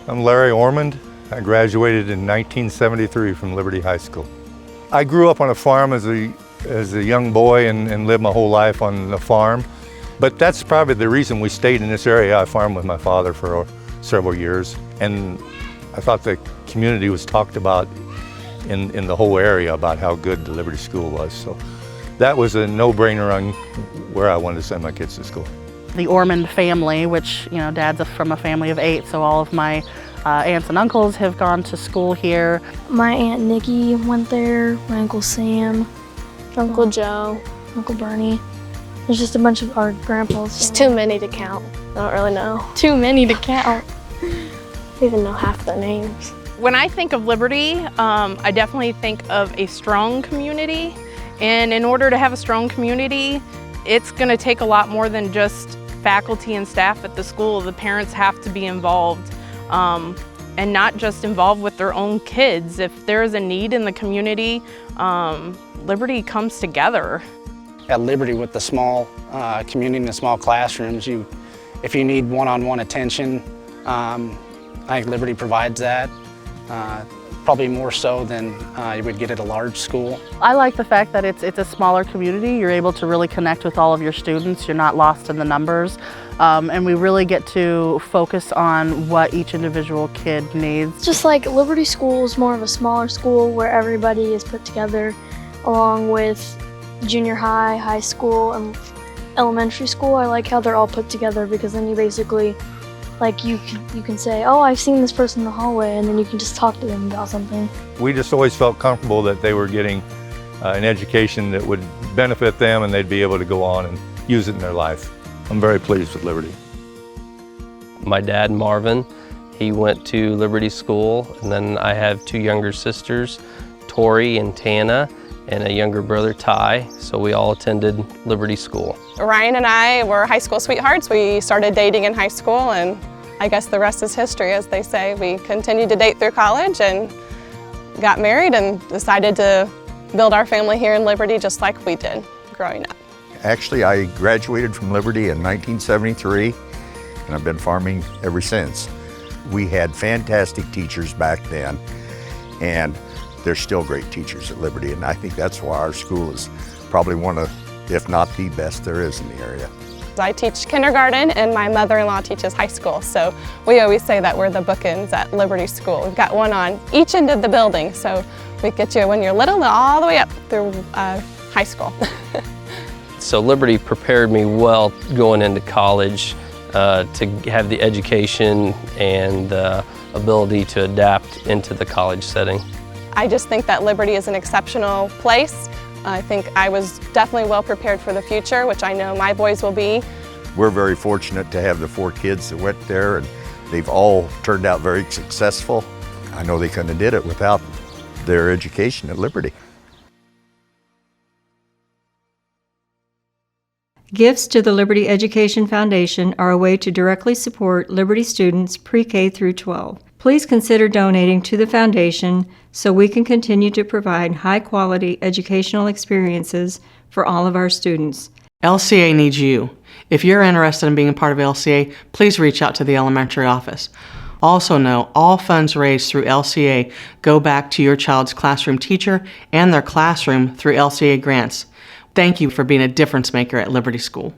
I'm Larry Ormond. I graduated in 1973 from Liberty High School. I grew up on a farm as a young boy and lived my whole life on the farm. But that's probably the reason we stayed in this area. I farmed with my father for several years, and I thought the community was talked about in the whole area about how good the Liberty School was. So that was a no-brainer on where I wanted to send my kids to school. The Ormond family, which, you know, Dad's from a family of 8, so all of my aunts and uncles have gone to school here. My Aunt Nikki went there, my Uncle Sam, Uncle Joe, Uncle Bernie. There's just a bunch of our grandpas. It's too many to count. I don't really know. Too many to count. I don't even know half the names. When I think of Liberty, I definitely think of a strong community. And in order to have a strong community, it's going to take a lot more than just faculty and staff at the school. The parents have to be involved, and not just involved with their own kids. If there is a need in the community, Liberty comes together. At Liberty, with the small community and the small classrooms, if you need one-on-one attention, I think Liberty provides that, probably more so than you would get at a large school. I like the fact that it's a smaller community. You're able to really connect with all of your students. You're not lost in the numbers. And we really get to focus on what each individual kid needs. Just like Liberty School is more of a smaller school where everybody is put together, along with junior high, high school, and elementary school. I like how they're all put together because then you basically, like, you can say, oh, I've seen this person in the hallway, and then you can just talk to them about something. We just always felt comfortable that they were getting an education that would benefit them and they'd be able to go on and use it in their life. I'm very pleased with Liberty. My dad, Marvin, he went to Liberty School, and then I have 2 younger sisters, Tori and Tana, and a younger brother, Ty, so we all attended Liberty School. Ryan and I were high school sweethearts. We started dating in high school, and I guess the rest is history, as they say. We continued to date through college and got married and decided to build our family here in Liberty just like we did growing up. Actually, I graduated from Liberty in 1973, and I've been farming ever since. We had fantastic teachers back then, and there's still great teachers at Liberty, and I think that's why our school is probably one of, if not the best there is in the area. I teach kindergarten, and my mother-in-law teaches high school, so we always say that we're the bookends at Liberty School. We've got one on each end of the building, so we get you when you're little all the way up through high school. So Liberty prepared me well going into college to have the education and the ability to adapt into the college setting. I just think that Liberty is an exceptional place. I think I was definitely well prepared for the future, which I know my boys will be. We're very fortunate to have the 4 kids that went there, and they've all turned out very successful. I know they couldn't have did it without their education at Liberty. Gifts to the Liberty Education Foundation are a way to directly support Liberty students pre-K through 12. Please consider donating to the foundation so we can continue to provide high-quality educational experiences for all of our students. LCA needs you. If you're interested in being a part of LCA, please reach out to the elementary office. Also know all funds raised through LCA go back to your child's classroom teacher and their classroom through LCA grants. Thank you for being a difference maker at Liberty School.